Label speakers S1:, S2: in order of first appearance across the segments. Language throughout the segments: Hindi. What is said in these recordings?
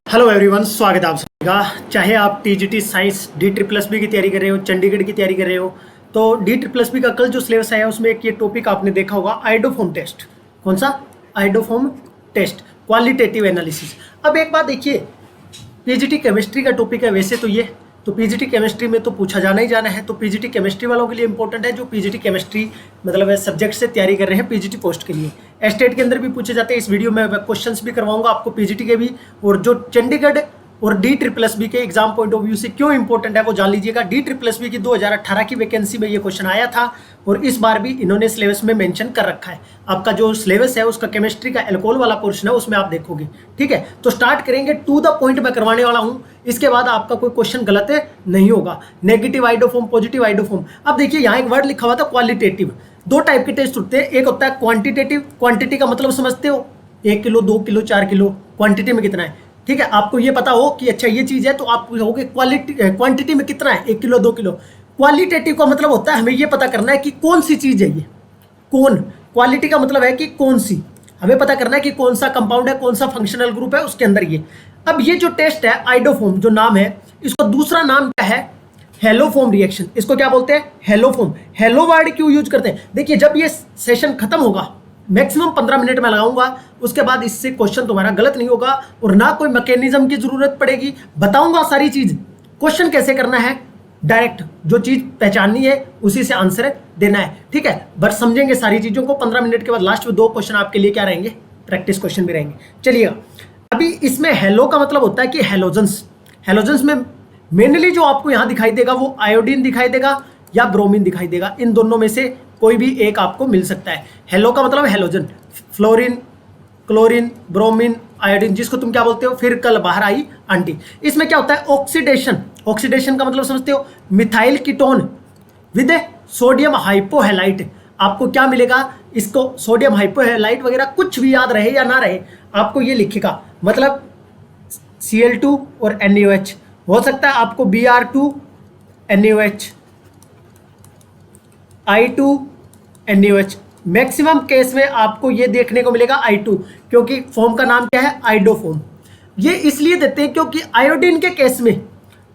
S1: हेलो एवरीवन, स्वागत है आप सभी का। चाहे आप टीजीटी साइंस डी++ की तैयारी कर रहे हो, चंडीगढ़ की तैयारी कर रहे हो, तो डी++ का कल जो सिलेबस आया उसमें एक ये टॉपिक आपने देखा होगा, आइडोफॉर्म टेस्ट। कौन सा? Iodoform test, qualitative analysis. अब एक बात देखिए, पीजीटी केमिस्ट्री का टॉपिक है वैसे तो ये, तो पीजीटी केमिस्ट्री में तो पूछा जाना ही जाना है। तो पीजीटी केमिस्ट्री वालों के लिए इंपॉर्टेंट है जो पीजीटी केमिस्ट्री मतलब सब्जेक्ट से तैयारी कर रहे हैं पीजीटी पोस्ट के लिए। एस्टेट के अंदर भी पूछे जाते हैं। इस वीडियो में क्वेश्चंस भी करवाऊंगा आपको पीजीटी के भी, और जो चंडीगढ़ और डी++ के एग्जाम पॉइंट ऑफ व्यू से क्यों इंपॉर्टेंट है वो जान लीजिएगा। डी++ की 2018 की वैकेंसी में ये क्वेश्चन आया था और इस बार भी इन्होंने सिलेबस में मेंशन कर रखा है। आपका जो सिलेबस है उसका केमिस्ट्री का एल्कोहल वाला पोर्शन है उसमें आप देखोगे। ठीक है, तो स्टार्ट करेंगे, टू द पॉइंट में करवाने वाला हूं। इसके बाद आपका कोई क्वेश्चन गलत नहीं होगा। Negative iodoform, positive iodoform. अब देखिए यहाँ एक वर्ड लिखा हुआ था क्वालिटेटिव। दो टाइप के टेस्ट होते हैं, एक होता है क्वांटिटेटिव। क्वांटिटी का मतलब समझते हो, 1 किलो 2 किलो 4 किलो, क्वांटिटी में कितना है। ठीक है, आपको ये पता हो कि अच्छा ये चीज है तो आप कहोगे क्वांटिटी में कितना है, 1 किलो 2 किलो। क्वालिटेटिव का मतलब होता है हमें ये पता करना है कि कौन सी चीज है ये, कौन। क्वालिटी का मतलब है कि कौन सी, हमें पता करना है कि कौन सा कंपाउंड है, कौन सा फंक्शनल ग्रुप है उसके अंदर ये। अब ये जो टेस्ट है आइडोफॉर्म जो नाम है, इसका दूसरा नाम क्या है? Haloform reaction. इसको क्या बोलते हैं? हेलोफॉर्म। हेलो वर्ड क्यों यूज करते हैं? देखिए जब ये सेशन खत्म होगा, मैक्सिमम 15 मिनट में लगाऊंगा, उसके बाद इससे क्वेश्चन तुम्हारा गलत नहीं होगा और ना कोई मैकेनिज्म की जरूरत पड़ेगी। बताऊंगा सारी चीज, क्वेश्चन कैसे करना है, डायरेक्ट जो चीज पहचाननी है उसी से आंसर देना है। ठीक है, बस समझेंगे सारी चीजों को। 15 मिनट के बाद लास्ट में 2 क्वेश्चन आपके लिए क्या रहेंगे, प्रैक्टिस क्वेश्चन भी रहेंगे। चलिएगा, अभी इसमें हेलो का मतलब होता है कि हेलोजेंस। हेलोजेंस में मेनली जो आपको यहां दिखाई देगा वो आयोडीन दिखाई देगा या ब्रोमीन दिखाई देगा। इन दोनों में से कोई भी एक आपको मिल सकता है। हेलो का मतलब halogen, fluorine, chlorine, bromine, iodine, जिसको तुम क्या बोलते हो, फिर कल बाहर आई आंटी। इसमें क्या होता है? ऑक्सीडेशन। ऑक्सीडेशन का मतलब समझते हो, मिथाइल कीटोन विद सोडियम हाइपोहेलाइट। आपको क्या मिलेगा? इसको सोडियम हाइपोहेलाइट वगैरह कुछ भी याद रहे या ना रहे, आपको ये लिखेगा। मतलब Cl2 और NaOH हो सकता है आपको Br2 NaOH, I2 NaOH। Maximum case में आपको ये देखने को मिलेगा I2, क्योंकि फॉर्म का नाम क्या है? आइडोफॉर्म। ये इसलिए देते हैं क्योंकि आयोडीन के केस में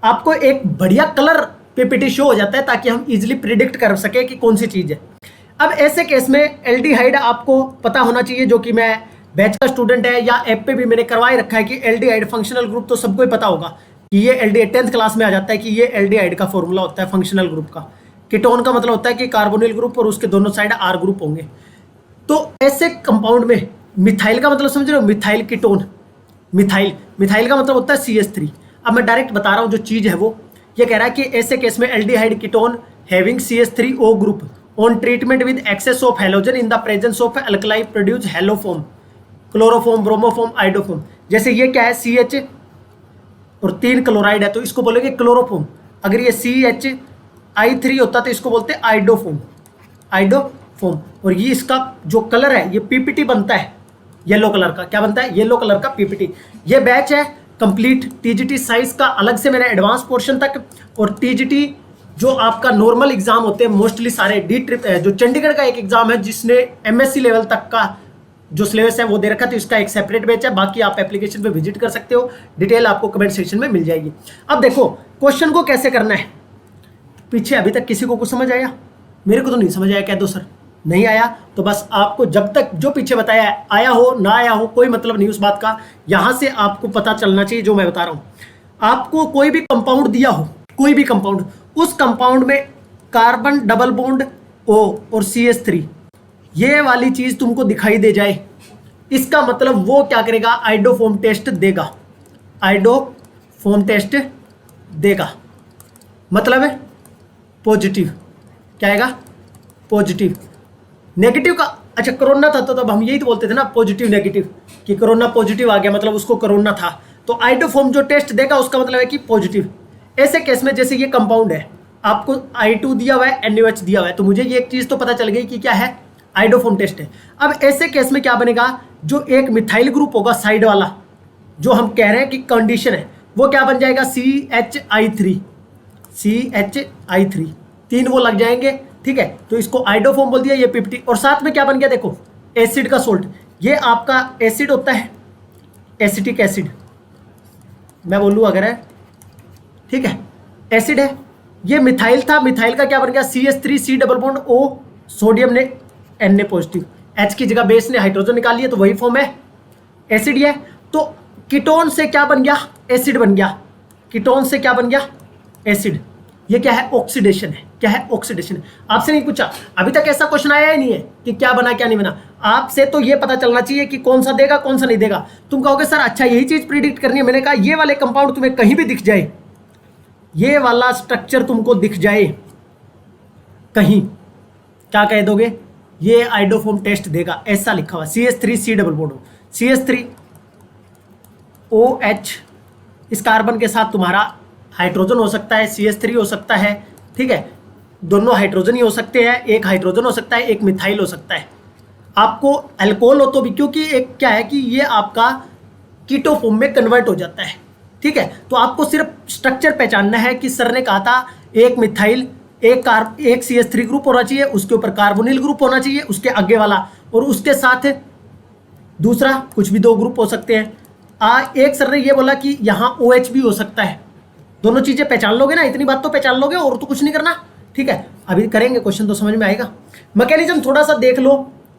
S1: आपको एक बढ़िया कलर पीपीटी शो हो जाता है ताकि हम इजीली प्रिडिक्ट कर सके कि कौन सी चीज है। अब ऐसे केस में एल्डिहाइड आपको पता होना चाहिए, जो कि मैं बैच का स्टूडेंट है या ऐप पे भी मैंने करवाए रखा है कि एल्डिहाइड फंक्शनल ग्रुप तो सबको ही पता होगा कि ये एल्डिहाइड 10th क्लास में आ जाता है कि ये एल्डिहाइड का फॉर्मूला होता है फंक्शनल ग्रुप का। कीटोन का मतलब होता है कि कार्बोनिल ग्रुप और उसके दोनों साइड R ग्रुप होंगे। तो ऐसे कंपाउंड में मिथाइल का मतलब समझ रहे हो, मिथाइल कीटोन। मिथाइल का मतलब होता है CH3। अब मैं डायरेक्ट बता रहा हूँ जो चीज है वो, ये कह रहा है कि ऐसे केस में aldehyde ketone having CH3O group on treatment with excess of halogen in the presence of alkali produce haloform, chloroform, bromoform, iodoform. जैसे ये क्या है? CH और 3 क्लोराइड है तो इसको बोलेंगे क्लोरोफॉर्म। अगर ये CHI3 होता तो इसको बोलते हैं आइडोफॉर्म। आइडोफॉर्म। और ये इसका जो कलर है, ये पीपीटी बनता है येलो कलर का। क्या बनता है? येलो कलर का पीपीटी। ये बैच है कंप्लीट टीजीटी साइंस का, अलग से मैंने एडवांस पोर्शन तक, और टीजीटी जो आपका नॉर्मल एग्जाम होते हैं मोस्टली सारे जो चंडीगढ़ का एक एग्जाम है जिसने MSc लेवल तक का जो सिलेबस है वो दे रखा, तो इसका एक सेपरेट बैच है। बाकी आप एप्लीकेशन पे विजिट कर सकते हो, डिटेल आपको कमेंट सेक्शन में मिल जाएगी। अब देखो क्वेश्चन को कैसे करना है। पीछे अभी तक किसी को कुछ समझ आया? मेरे को तो नहीं समझ आया। कह दो सर नहीं आया, तो बस आपको जब तक जो पीछे बताया है, आया हो ना आया हो कोई मतलब नहीं उस बात का। यहां से आपको पता चलना चाहिए जो मैं बता रहा हूं। आपको कोई भी कंपाउंड दिया हो, कोई भी कंपाउंड, उस कंपाउंड में कार्बन डबल बॉन्ड O और CH3 ये वाली चीज तुमको दिखाई दे जाए, इसका मतलब वो क्या करेगा? आइडोफॉर्म टेस्ट देगा। आइडोफॉर्म टेस्ट देगा मतलब है पॉजिटिव। क्या आएगा? पॉजिटिव। नेगेटिव का अच्छा कोरोना था तो तब हम यही तो बोलते थे ना, पॉजिटिव नेगेटिव, कि कोरोना पॉजिटिव आ गया मतलब उसको कोरोना था। तो आइडोफॉर्म जो टेस्ट देगा उसका मतलब है कि पॉजिटिव। ऐसे केस में जैसे ये कंपाउंड है, आपको I2 दिया हुआ है, NaOH दिया हुआ है, तो मुझे ये एक चीज तो पता चल गई कि क्या है? आइडोफॉर्म टेस्ट है। अब ऐसे केस में क्या बनेगा? जो एक मिथाइल ग्रुप होगा साइड वाला, जो हम कह रहे हैं कि कंडीशन है, वो क्या बन जाएगा? CHI3। CHI3 3 वो लग जाएंगे। ठीक है, तो इसको आइडोफॉर्म बोल दिया, ये 50। और साथ में क्या बन गया? देखो एसिड का सोल्ट, ये आपका एसिड होता है, एसिटिक एसिड। मैं बोलूँ अगर है, ठीक है, एसिड है। ये मिथाइल था, मिथाइल का क्या बन गया, CH3 double bond O, sodium ने Na पॉजिटिव, H की जगह बेस ने हाइड्रोजन निकाल लिया, तो वही फॉर्म है, एसिड है। तो कीटोन से क्या बन गया, एसिड बन गया, कीटोन से क्या बन गया, एसिड। ये क्या है, ऑक्सीडेशन है। क्या है, ऑक्सीडेशन। आपसे नहीं पूछा अभी तक, ऐसा क्वेश्चन आया ही नहीं है कि क्या बना क्या नहीं बना। आपसे तो ये पता चलना चाहिए कि कौन सा देगा कौन सा नहीं देगा। तुम कहोगे सर अच्छा यही चीज प्रिडिक्ट करनी है, मैंने कहा ये वाले कंपाउंड तुम्हें कहीं भी दिख जाए, ये वाला स्ट्रक्चर तुमको दिख जाए कहीं, क्या कह दोगे, ये आइडोफॉर्म टेस्ट देगा, ऐसा लिखा हुआ CH3 डबल बॉन्ड, CH3OH, इस कार्बन के साथ तुम्हारा हाइड्रोजन हो सकता है, CH3 हो सकता है, ठीक है, दोनों हाइड्रोजन ही हो सकते हैं, एक हाइड्रोजन हो सकता है, एक मिथाइल हो सकता है। आपको अल्कोहल हो तो भी, क्योंकि एक क्या है कि ये आपका कीटो फॉर्म में कन्वर्ट हो जाता है, ठीक है। तो आपको सिर्फ स्ट्रक्चर पहचानना है कि सर ने कहा था एक मिथाइल, एक CH3 ग्रुप होना चाहिए, उसके ऊपर कार्बोनिल ग्रुप होना चाहिए, उसके आगे वाला, और उसके साथ दूसरा कुछ भी 2 ग्रुप हो सकते हैं। एक सर ने ये बोला कि यहाँ OH भी हो सकता है। दोनों चीजें पहचान लोगे ना, इतनी बात तो पहचान लोगे, और तो कुछ नहीं करना, ठीक है। अभी करेंगे, क्वेश्चन तो समझ में आएगा। मैकेनिज्म थोड़ा सा देख लो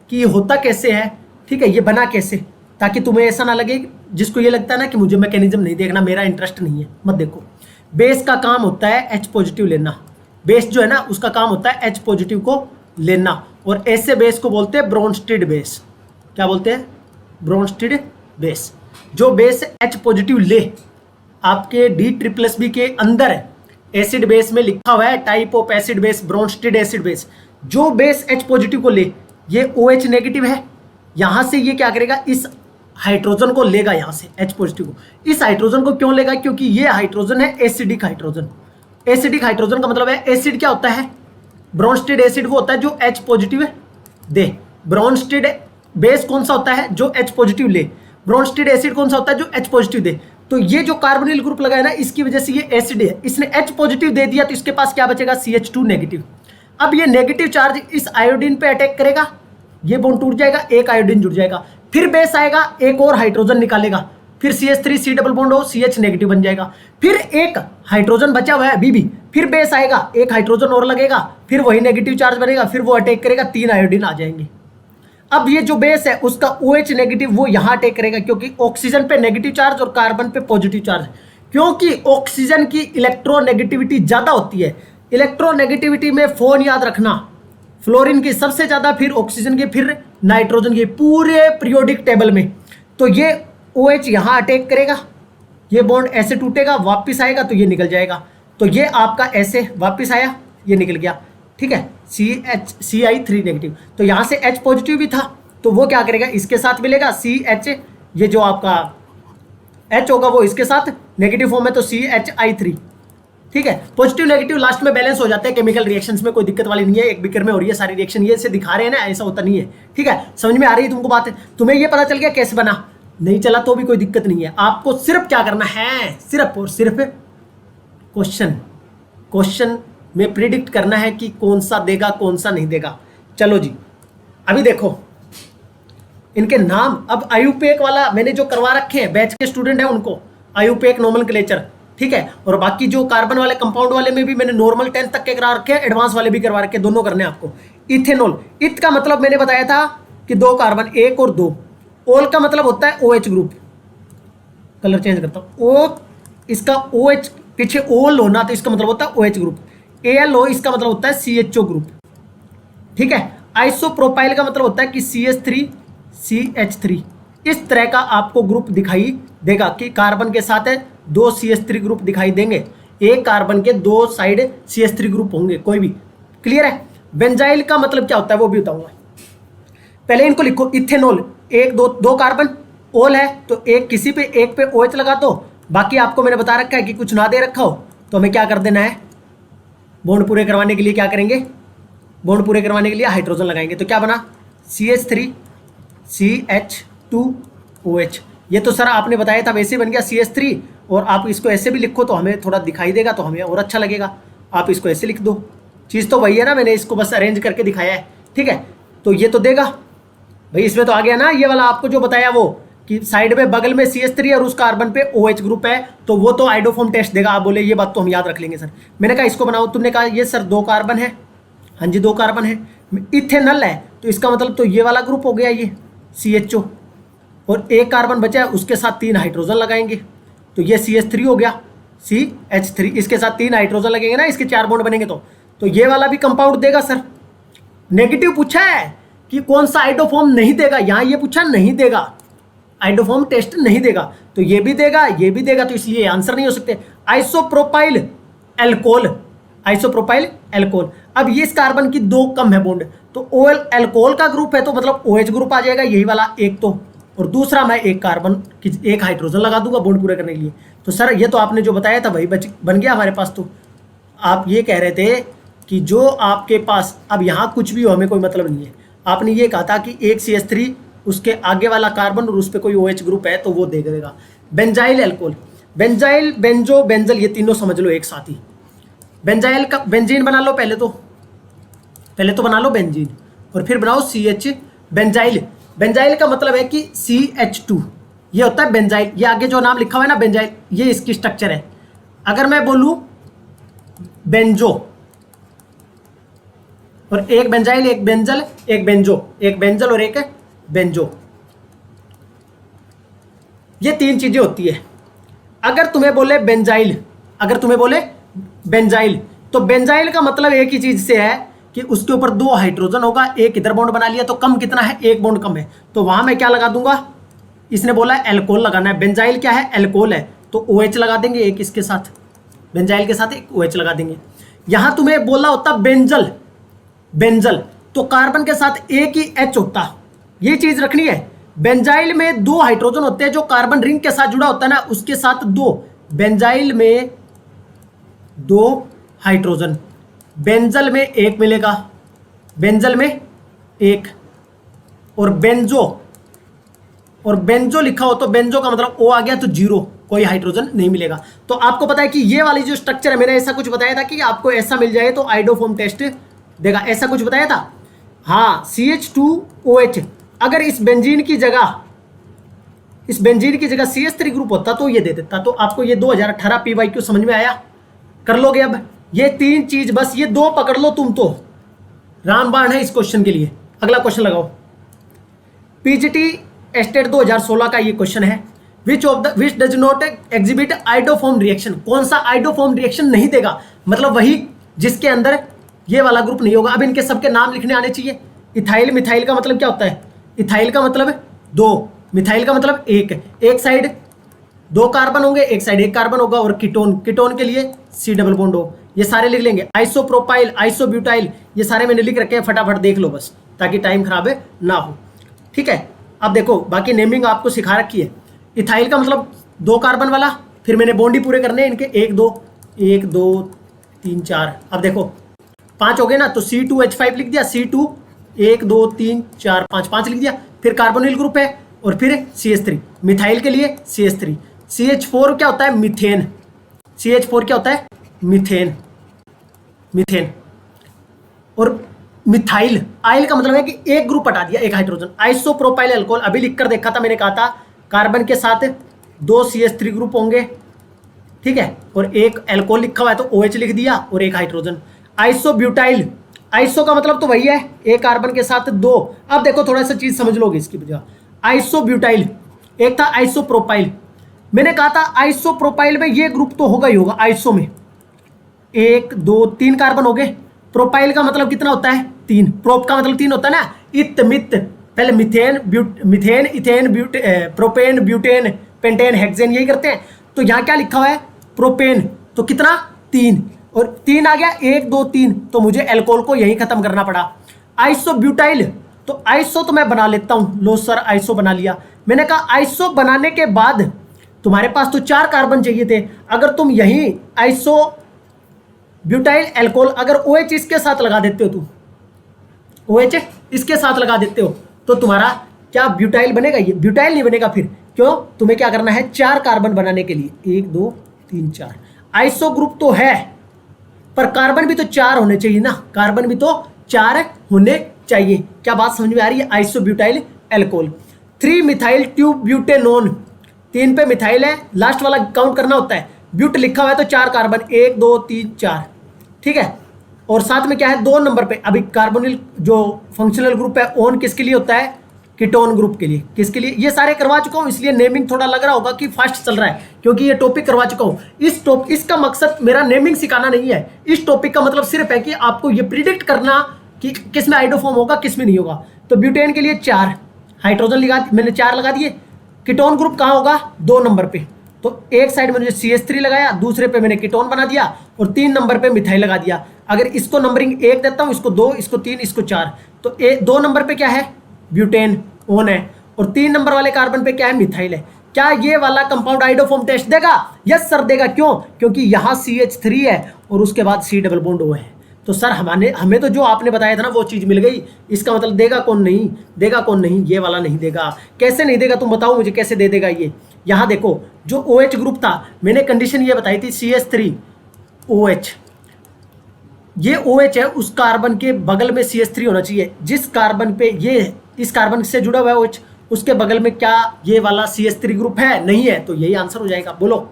S1: कि ये होता कैसे है, ठीक है, ये बना कैसे, ताकि तुम्हें ऐसा ना लगे, जिसको ये लगता है ना कि मुझे मैकेनिज्म नहीं देखना, मेरा इंटरेस्ट नहीं है, मत देखो। बेस का काम होता है H पॉजिटिव लेना, बेस जो है ना उसका काम होता है H पॉजिटिव को लेना, और ऐसे बेस को बोलते हैं ब्रोंस्टेड बेस। क्या बोलते हैं, ब्रोंस्टेड बेस। जो बेस H पॉजिटिव ले, आपके D++ के अंदर है, एसिड बेस में लिखा हुआ है type of acid base Bronsted acid base. जो बेस H पॉजिटिव को ले, ये OH नेगेटिव है, यहां से ये क्या करेगा, इस हाइड्रोजन को लेगा, यहां से H पॉजिटिव को। इस हाइड्रोजन को क्यों लेगा, क्योंकि ये हाइड्रोजन है एसिडिक हाइड्रोजन। एसिडिक हाइड्रोजन का मतलब है, एसिड क्या होता है, ब्रोंस्टेड एसिड वो होता है जो H पॉजिटिव दे। ब्रोंस्टेड बेस कौन सा होता है, जो H पॉजिटिव ले। ब्रोंस्टेड एसिड कौन सा होता है, जो H पॉजिटिव दे। तो ये जो कार्बोनिल ग्रुप लगाया ना, इसकी वजह से ये एसिड है, इसने H पॉजिटिव दे दिया, तो इसके पास क्या बचेगा, CH2 नेगेटिव। अब ये नेगेटिव चार्ज इस आयोडीन पे अटैक करेगा, ये बॉन्ड टूट जाएगा, एक आयोडीन जुड़ जाएगा, फिर बेस आएगा, एक और हाइड्रोजन निकालेगा, फिर CH3 डबल बॉन्ड हो, CH नेगेटिव बन जाएगा, फिर एक हाइड्रोजन बचा हुआ है अभी भी, फिर बेस आएगा, एक हाइड्रोजन और लगेगा, फिर वही नेगेटिव चार्ज बनेगा, फिर वो अटैक करेगा, 3 आयोडीन आ जाएंगे। अब ये जो बेस है उसका OH नेगेटिव वो यहां अटैक करेगा, क्योंकि ऑक्सीजन पे नेगेटिव चार्ज और कार्बन पे पॉजिटिव चार्ज, क्योंकि ऑक्सीजन की इलेक्ट्रोनेगेटिविटी ज्यादा होती है। इलेक्ट्रोनेगेटिविटी में फोन याद रखना, फ्लोरीन की सबसे ज्यादा, फिर ऑक्सीजन की, फिर नाइट्रोजन की, पूरे पीरियोडिक टेबल में। तो ये OH यहां अटैक करेगा, ये बॉन्ड ऐसे टूटेगा, वापस आएगा तो ये निकल जाएगा। तो ये आपका ऐसे वापस आया, ये निकल गया, ठीक है, CI3 नेगेटिव। तो यहां से H पॉजिटिव भी था, तो वो क्या करेगा, इसके साथ मिलेगा CH, ये जो आपका H होगा वो इसके साथ नेगेटिव फॉर्म है, तो CHI3, ठीक है। पॉजिटिव नेगेटिव लास्ट में बैलेंस हो जाते हैं केमिकल रिएक्शंस में, कोई दिक्कत वाली नहीं है। एक बीकर में हो रही है सारी रिएक्शन, ये से दिखा रहे हैं ना, ऐसा होता नहीं है, ठीक है। समझ में आ रही है तुमको बात, तुम्हें ये पता चल गया कैसे बना, नहीं चला तो भी कोई दिक्कत नहीं है। आपको सिर्फ क्या करना है, सिर्फ और सिर्फ क्वेश्चन में प्रिडिक्ट करना है कि कौन सा देगा कौन सा नहीं देगा। चलो जी, अभी देखो इनके नाम। अब आयुपेक वाला मैंने जो करवा रखे हैं, बैच के स्टूडेंट हैं उनको आयुपेक नोमेनक्लेचर, ठीक है। और बाकी जो कार्बन वाले कंपाउंड वाले में भी मैंने नॉर्मल 10th तक के करा रखे हैं, एडवांस वाले भी करवा रखे हैं, दोनों करने हैं आपको। इथेनॉल, इथ का मतलब मैंने बताया था कि 2 कार्बन, 1 और 2। ओल का मतलब होता है OH ग्रुप, कलर चेंज करता हूं, ओ इसका OH पीछे ओल होना, तो इसका मतलब होता है OH ग्रुप। ALO इसका मतलब होता है CHO ग्रुप, ठीक है। आइसोप्रोपाइल का मतलब होता है कि CH3 CH3। इस तरह का आपको ग्रुप दिखाई देगा कि कार्बन के साथ है 2 CH3 ग्रुप दिखाई देंगे, एक कार्बन के 2 साइड CH3 ग्रुप होंगे, कोई भी। क्लियर है। बेंजाइल का मतलब क्या होता है वो भी बताऊंगा, पहले इनको लिखो। इथेनॉल, 1 2 कार्बन, ओल है तो एक किसी पे एक पे OH लगा दो। बाकी आपको मैंने बता रखा है कि कुछ ना दे रखा हो तो हमें क्या कर देना है, बॉन्ड पूरे करवाने के लिए क्या करेंगे, बॉन्ड पूरे करवाने के लिए हाइड्रोजन लगाएंगे। तो क्या बना, CH3 CH2OH। ये तो सर आपने बताया था, वैसे बन गया CH3, और आप इसको ऐसे भी लिखो तो हमें थोड़ा दिखाई देगा, तो हमें और अच्छा लगेगा। आप इसको ऐसे लिख दो, चीज़ तो वही है ना, मैंने इसको बस अरेंज करके दिखाया है, ठीक है। तो ये तो देगा भाई, इसमें तो आ गया ना ये वाला आपको जो बताया वो, कि साइड में बगल में CH3 और उस कार्बन पे OH ग्रुप है, तो वो तो आइडोफॉर्म टेस्ट देगा। आप बोले ये बात तो हम याद रख लेंगे सर। मैंने कहा इसको बनाओ, तुमने कहा ये सर 2 कार्बन है। हाँ जी 2 कार्बन है। इथेनॉल है तो इसका मतलब तो ये वाला ग्रुप हो गया ये CHO, और 1 कार्बन बचा है उसके साथ 3 हाइड्रोजन लगाएंगे तो ये CH3 हो गया CH3, इसके साथ 3 हाइड्रोजन लगेंगे ना, इसके 4 बॉन्ड बनेंगे तो ये वाला भी कंपाउंड देगा सर। नेगेटिव पूछा है कि कौन सा आइडोफॉर्म नहीं देगा, यहाँ ये पूछा नहीं देगा, आइडोफॉर्म टेस्ट नहीं देगा, तो ये भी देगा ये भी देगा, तो इसलिए आंसर नहीं हो सकते। Isopropyl alcohol, isopropyl alcohol. अब ये इस कार्बन की 2 कम है बॉन्ड, तो OL एल्कोहल का ग्रुप है तो मतलब OH ग्रुप आ जाएगा, यही वाला एक तो, और दूसरा मैं 1 कार्बन की 1 हाइड्रोजन लगा दूंगा बॉन्ड पूरे करने के लिए। तो सर ये तो आपने जो बताया था वही बन गया हमारे पास। तो आप ये कह रहे थे कि जो आपके पास, अब यहाँ कुछ भी हो हमें कोई मतलब नहीं है, आपने ये कहा था कि एक CH3 उसके आगे वाला कार्बन और उस पर कोई OH ग्रुप है तो वो दे देगा। Benzyl alcohol, benzyl, benzo, benzal, ये तीनों समझ लो एक साथ ही। बेंजाइल का बेंजीन बना लो, पहले तो बना लो बेंजीन, और फिर बनाओ CH बेंजाइल। बेंजाइल का मतलब है कि CH2, ये होता है बेंजाइल। ये आगे जो नाम लिखा हुआ है ना बेंजाइल, ये इसकी स्ट्रक्चर है। अगर मैं बोलूं बेंजो, और एक बेंजाइल, एक बेंजल, एक बेंजो, एक बेंजल और एक बेंजो, ये 3 चीजें होती है। अगर तुम्हें बोले बेंजाइल, अगर तुम्हें बोले बेंजाइल, तो बेंजाइल का मतलब एक ही चीज से है कि उसके ऊपर 2 हाइड्रोजन होगा, एक इधर बॉन्ड बना लिया, तो कम कितना है, 1 बॉन्ड कम है, तो वहां मैं क्या लगा दूंगा, इसने बोला एल्कोहल लगाना है। बेंजाइल क्या है, एल्कोहल है, तो OH लगा देंगे एक इसके साथ, बेंजाइल के साथ एक OH लगा देंगे। यहां तुम्हें बोला होता बेंजल, बेंजल, तो कार्बन के साथ एक ही H होता, ये चीज रखनी है। बेंजाइल में 2 हाइड्रोजन होते हैं, जो कार्बन रिंग के साथ जुड़ा होता है ना उसके साथ 2, बेंजाइल में 2 हाइड्रोजन, बेंजल में 1 मिलेगा, बेंजल में 1, और बेंजो लिखा हो तो बेंजो का मतलब O आ गया तो 0, कोई हाइड्रोजन नहीं मिलेगा। तो आपको पता है कि ये वाली जो स्ट्रक्चर है, मैंने ऐसा कुछ बताया था कि आपको ऐसा मिल जाए तो आइडोफॉर्म टेस्ट देगा, ऐसा कुछ बताया था। हाँ CH2OH, अगर इस बेंजीन की जगह CH3 ग्रुप होता तो ये दे देता। तो आपको ये 2018 PYQ समझ में आया, कर लोगे। अब ये 3 चीज, बस ये 2 पकड़ लो तुम तो रामबाण है इस क्वेश्चन के लिए। अगला क्वेश्चन लगाओ, PGT स्टेट 2016 का ये क्वेश्चन है, which does not exhibit iodoform reaction. कौन सा आइडोफॉर्म रिएक्शन नहीं देगा, मतलब वही जिसके अंदर ये वाला ग्रुप नहीं होगा। अब इनके सबके नाम लिखने आने चाहिए। इथाइल, मिथाइल का मतलब क्या होता है, इथाइल का मतलब 2, मिथाइल का मतलब 1, एक साइड 2 कार्बन होंगे, एक साइड 1 कार्बन होगा, और कीटोन, कीटोन के लिए C डबल बॉन्ड हो, ये सारे लिख लेंगे। आइसोप्रोपाइल, आइसोब्यूटाइल, ये सारे मैंने लिख रखे हैं, फटाफट देख लो बस, ताकि टाइम खराब ना हो, ठीक है। अब देखो बाकी नेमिंग आपको सिखा रखी है। इथाइल का मतलब 2 कार्बन वाला, फिर मैंने बॉन्ड ही पूरे करने हैं इनके, 1 2 3 4, अब देखो 5 हो गए ना, तो C2H5 लिख दिया, C2 1 2 3 4 5 लिख दिया, फिर कार्बोनिल ग्रुप है, और फिर CH3, मिथाइल के लिए CH3, CH4 क्या होता है, मीथेन, CH4 क्या होता है, मीथेन, और मिथाइल, आइल का मतलब है कि एक ग्रुप हटा दिया, 1 हाइड्रोजन। आइसोप्रोपाइल अल्कोहल, अभी लिखकर देखा था मैंने, कहा था कार्बन के साथ 2 CH3 ग्रुप होंगे, ठीक है, और 1 अल्कोहल लिखा हुआ है तो OH लिख दिया, और 1 हाइड्रोजन। आइसोब्यूटाइल, आइसो का मतलब तो वही है, 1 कार्बन के साथ 2। अब देखो थोड़ा सा चीज समझ लोगे इसकी वजह। आइसोब्यूटाइल, एक था आइसोप्रोपाइल, मैंने कहा था आइसोप्रोपाइल में ये ग्रुप तो होगा ही होगा। आइसो में 1 2 3 कार्बन हो गए, प्रोपाइल का मतलब कितना होता है, 3, प्रोप का मतलब 3 होता है ना, इत मित, पहले methane ethane propane butane pentane hexane, यही करते हैं। तो यहाँ क्या लिखा हुआ है, प्रोपेन, तो कितना 3, और 3 आ गया, 1 2 3, तो मुझे एल्कोहल को यही खत्म करना पड़ा। आइसोब्यूटाइल, तो आइसो तो मैं बना लेता हूं, लो सर आइसो बना लिया। मैंने कहा आइसो बनाने के बाद तुम्हारे पास तो 4 कार्बन चाहिए थे, अगर तुम यही आइसो ब्यूटाइल एल्कोहल अगर OH इसके साथ लगा देते हो, तुम OH इसके साथ लगा देते हो, तो तुम्हारा क्या ब्यूटाइल बनेगा, ये ब्यूटाइल नहीं बनेगा। फिर क्यों, तुम्हें क्या करना है, 4 कार्बन बनाने के लिए, 1 2 3 4, आइसो ग्रुप तो है पर कार्बन भी तो 4 होने चाहिए ना, कार्बन भी तो 4 होने चाहिए। क्या बात समझ में आ रही है, isobutyl alcohol. 3 methyl tube butanone, 3 पे मिथाइल है, लास्ट वाला काउंट करना होता है, ब्यूट लिखा हुआ है तो 4 कार्बन, 1 2 3 4, ठीक है। और साथ में क्या है 2 नंबर पे, अभी कार्बोनिल जो फंक्शनल ग्रुप है ओन किसके लिए होता है, कीटोन ग्रुप के लिए। किसके लिए, ये सारे करवा चुका हूँ, इसलिए नेमिंग थोड़ा लग रहा होगा कि फास्ट चल रहा है, क्योंकि ये टॉपिक करवा चुका हूँ। इसका मकसद मेरा नेमिंग सिखाना नहीं है, इस टॉपिक का मतलब सिर्फ है कि आपको ये प्रिडिक्ट करना कि किस में आइडोफॉर्म होगा किस में नहीं होगा। तो ब्यूटेन के लिए 4 हाइड्रोजन मैंने 4 लगा दिए। कीटोन ग्रुप कहाँ होगा, 2 नंबर पे, तो एक साइड में CH3 लगाया, दूसरे पे मैंने कीटोन बना दिया, और 3 नंबर पे मिथाइल लगा दिया। अगर इसको नंबरिंग 1 देता हूँ, इसको 2, इसको 3, इसको 4, तो 2 नंबर पे क्या है, ब्यूटेन ओन है, और 3 नंबर वाले कार्बन पे क्या है, मिथाइल है। क्या ये वाला कंपाउंड आइडोफॉर्म टेस्ट देगा, यस सर देगा। क्यों, क्योंकि यहाँ CH3 है और उसके बाद C डबल बॉन्ड O है। तो सर हमें तो जो आपने बताया था ना वो चीज़ मिल गई, इसका मतलब देगा कौन, नहीं देगा कौन, नहीं ये वाला नहीं देगा। कैसे नहीं देगा तुम बताओ मुझे, कैसे दे देगा ये। यहाँ देखो जो OH ग्रुप था, मैंने कंडीशन ये बताई थी CH3 OH, ये OH है, उस कार्बन के बगल में CH3 होना चाहिए। जिस कार्बन पे ये इस कार्बन से जुड़ा हुआ है OH, उसके बगल में क्या ये वाला CH3 ग्रुप है, नहीं है, तो यही आंसर हो जाएगा। बोलो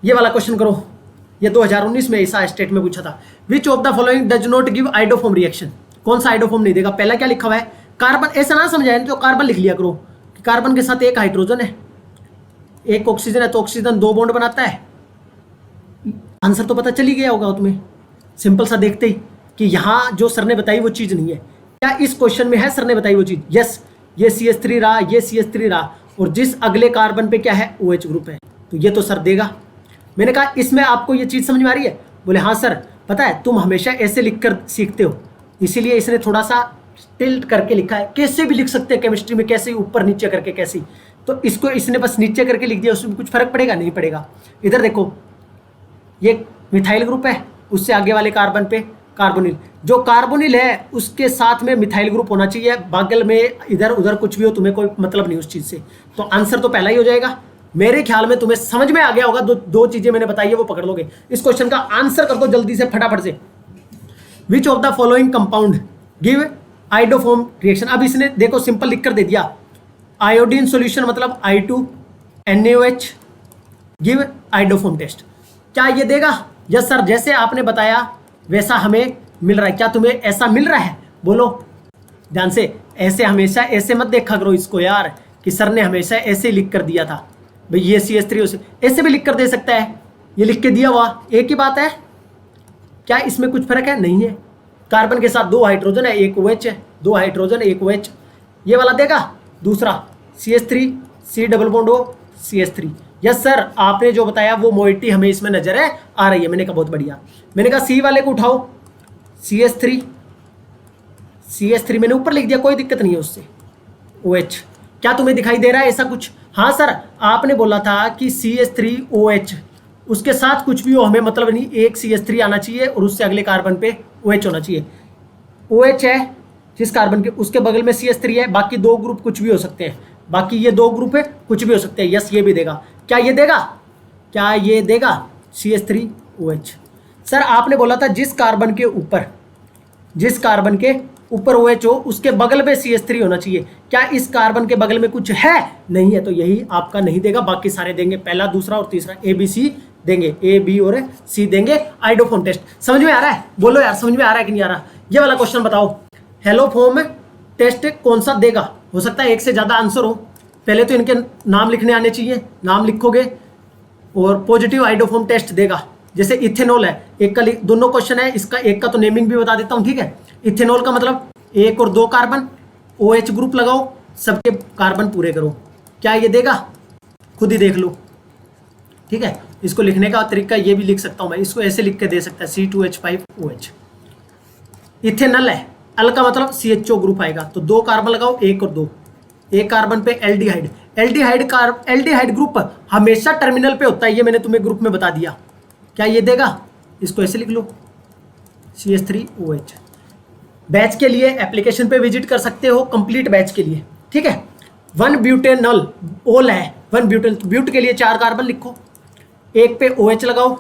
S1: ये वाला क्वेश्चन करो, ये 2019 में ऐसा स्टेट में पूछा था। विच of the following does not give iodoform reaction, कौन सा आइडोफॉर्म नहीं देगा। पहला क्या लिखा हुआ है, कार्बन, ऐसा ना समझाए तो कार्बन लिख लिया करो कि कार्बन के साथ एक हाइड्रोजन है, एक ऑक्सीजन है, तो ऑक्सीजन 2 बॉन्ड बनाता है। आंसर तो पता चल ही गया होगा तुम्हें, सिंपल सा देखते ही कि यहाँ जो सर ने बताई वो चीज़ नहीं है। क्या इस क्वेश्चन में है सर ने बताई वो चीज़, यस, ये CH3 रहा, ये CH3 रहा, और जिस अगले कार्बन पे क्या है OH ग्रुप है, तो ये तो सर देगा। मैंने कहा इसमें आपको ये चीज़ समझ में आ रही है, बोले हाँ सर। पता है तुम हमेशा ऐसे लिख कर सीखते हो, इसीलिए इसने थोड़ा सा टिल्ट करके लिखा है। कैसे भी लिख सकते हैं केमिस्ट्री में, कैसे ऊपर नीचे करके, कैसी, तो इसको इसने बस नीचे करके लिख दिया, उसमें कुछ फर्क पड़ेगा, नहीं पड़ेगा। इधर देखो ये मिथाइल ग्रुप है, उससे आगे वाले कार्बन पे कार्बोनिल, जो कार्बोनिल है उसके साथ में मिथाइल ग्रुप होना चाहिए, बगल में इधर उधर कुछ भी हो, तुम्हें कोई मतलब नहीं उस चीज़ से। तो आंसर तो पहला ही हो जाएगा। मेरे ख्याल में तुम्हें समझ में आ गया होगा, दो चीजें मैंने बताई है वो पकड़ लोगे। इस क्वेश्चन का आंसर कर दो जल्दी से, फटाफट से। विच of the following compound give iodoform reaction. अब इसने देखो सिंपल लिख कर दे दिया, आयोडीन सॉल्यूशन मतलब I2NaOH गिव आइडोफॉर्म टेस्ट। क्या ये देगा, यस सर, जैसे आपने बताया वैसा हमें मिल रहा है। क्या तुम्हें ऐसा मिल रहा है, बोलो ध्यान से। ऐसे हमेशा ऐसे मत देखा करो इसको यार, कि सर ने हमेशा ऐसे लिख कर दिया था भाई, ये CH3 ऐसे भी लिख कर दे सकता है, ये लिख के दिया हुआ एक ही बात है। क्या इसमें कुछ फर्क है, नहीं है। कार्बन के साथ 2 हाइड्रोजन है, एक OH है, 2 हाइड्रोजन एक OH, ये वाला देगा। दूसरा CH3 C double bond O CH3, yes sir आपने जो बताया वो मोइटी हमें इसमें नजर है आ रही है। मैंने कहा बहुत बढ़िया। मैंने कहा C वाले को उठाओ, CH3 मैंने ऊपर लिख दिया, कोई दिक्कत नहीं है उससे। OH क्या तुम्हें दिखाई दे रहा है ऐसा कुछ, हाँ सर आपने बोला था कि CH3OH, उसके साथ कुछ भी हो हमें मतलब नहीं, एक CH3 आना चाहिए और उससे अगले कार्बन पे OH होना चाहिए। OH है जिस कार्बन के, उसके बगल में CH3 है, बाकी 2 ग्रुप कुछ भी हो सकते हैं, बाकी ये 2 ग्रुप है कुछ भी हो सकते हैं। यस ये भी देगा। क्या ये देगा, क्या ये देगा CH3OH। सर आपने बोला था जिस कार्बन के ऊपर OH हो उसके बगल में CH3 होना चाहिए। क्या इस कार्बन के बगल में कुछ है, नहीं है, तो यही आपका नहीं देगा, बाकी सारे देंगे, पहला दूसरा और तीसरा ABC देंगे, A B और C देंगे आइडोफॉर्म टेस्ट। समझ में आ रहा है, बोलो यार समझ में आ रहा है कि नहीं आ रहा। ये वाला क्वेश्चन बताओ, हेलोफॉर्म टेस्ट कौन सा देगा। हो सकता है एक से ज़्यादा आंसर हो, पहले तो इनके नाम लिखने आने चाहिए, नाम लिखोगे और पॉजिटिव आइडोफॉर्म टेस्ट देगा। जैसे इथेनॉल है, एक का दोनों क्वेश्चन है, इसका एक का तो नेमिंग भी बता देता हूँ, ठीक है। इथेनॉल का मतलब 1 और 2 कार्बन, OH ग्रुप लगाओ, सबके कार्बन पूरे करो। क्या ये देगा, खुद ही देख लो, ठीक है। इसको लिखने का तरीका ये भी लिख सकता हूँ मैं, इसको ऐसे लिख के दे सकता है C2H5OH। इथेनॉल है, अल का मतलब CHO ग्रुप आएगा, तो 2 कार्बन लगाओ, 1 और 2, एक कार्बन पे एल्डिहाइड। एल्डिहाइड ग्रुप हमेशा टर्मिनल पे होता है, ये मैंने तुम्हें ग्रुप में बता दिया। क्या ये देगा, इसको ऐसे लिख लो CH3OH। बैच के लिए एप्लीकेशन पे विजिट कर सकते हो, कंप्लीट बैच के लिए, ठीक है। 1 ब्यूटेनॉल ओल है, 1 ब्यूट के लिए 4 कार्बन लिखो, एक पे OH लगाओ,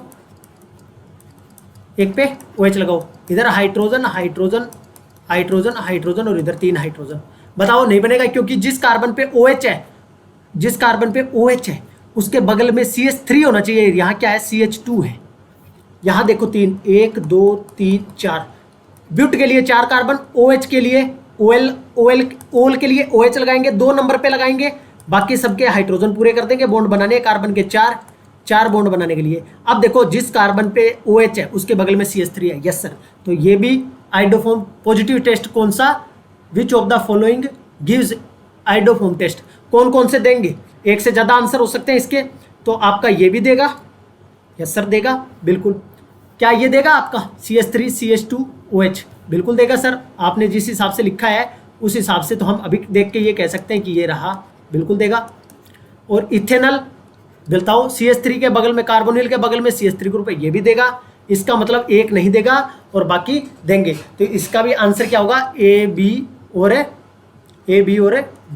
S1: एक पे OH लगाओ, इधर हाइड्रोजन हाइड्रोजन हाइड्रोजन हाइड्रोजन और इधर 3 हाइड्रोजन। बताओ नहीं बनेगा, क्योंकि जिस कार्बन पे OH है, जिस कार्बन पे OH है उसके बगल में CH3 होना चाहिए। यहाँ क्या है, CH2 है। यहाँ देखो 3, 1 2 3 4, ब्यूट के लिए 4 कार्बन, OH के लिए OL के लिए OH लगाएंगे, 2 नंबर पे लगाएंगे, बाकी सबके हाइड्रोजन पूरे कर देंगे, बॉन्ड बनाने कार्बन के 4 बॉन्ड बनाने के लिए। अब देखो जिस कार्बन पे OH है उसके बगल में CH3 है। यस सर, तो ये भी आइडोफॉर्म पॉजिटिव टेस्ट कौन सा, which of the following gives iodoform test, कौन कौन से देंगे, एक से ज़्यादा आंसर हो सकते हैं इसके, तो आपका ये भी देगा। यस सर देगा, बिल्कुल। क्या ये देगा आपका CH3 CH2 OH, बिल्कुल देगा सर। आपने जिस हिसाब से लिखा है उस हिसाब से तो हम अभी देख के ये कह सकते हैं कि ये रहा, बिल्कुल देगा। और इथेनॉल बताओ, CH3 के बगल में, कार्बोनिल के बगल में CH3 ग्रुप है, ये भी देगा। इसका मतलब एक नहीं देगा और बाकी देंगे, तो इसका भी आंसर क्या होगा, A B और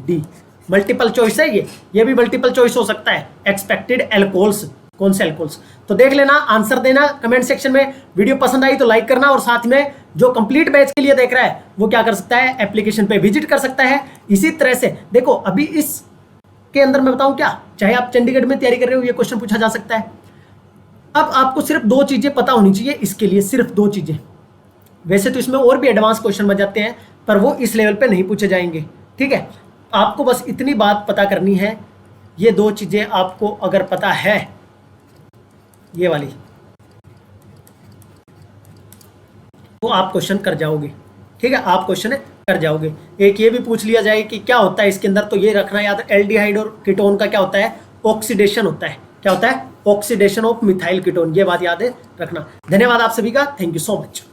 S1: D। मल्टीपल चॉइस है ये भी मल्टीपल चॉइस हो सकता है। एक्सपेक्टेड एल्कोहल्स, कौन से एल्कोहल्स, तो देख लेना, आंसर देना कमेंट सेक्शन में। वीडियो पसंद आई तो लाइक करना, और साथ में जो कंप्लीट बैच के लिए देख रहा है वो क्या कर सकता है, एप्लीकेशन पे विजिट कर सकता है। इसी तरह से देखो, अभी इस के अंदर मैं बताऊं क्या, चाहे आप चंडीगढ़ में तैयारी कर रहे हो, ये क्वेश्चन पूछा जा सकता है। अब आपको सिर्फ 2 चीजें पता होनी चाहिए इसके लिए, सिर्फ 2 चीजें। वैसे तो इसमें और भी एडवांस क्वेश्चन बन जाते हैं, पर वो इस लेवल पे नहीं पूछे जाएंगे, ठीक है। आपको बस इतनी बात पता करनी है, ये 2 चीजें आपको अगर पता है, ये वाली, तो आप क्वेश्चन कर जाओगे, ठीक है, आप क्वेश्चन कर जाओगे। एक ये भी पूछ लिया जाए कि क्या होता है इसके अंदर, तो ये रखना याद, एल्डिहाइड और कीटोन का क्या होता है, ऑक्सीडेशन होता है। क्या होता है, ऑक्सीडेशन ऑफ मिथाइल कीटोन, ये बात याद है रखना। धन्यवाद आप सभी का, थैंक यू सो मच।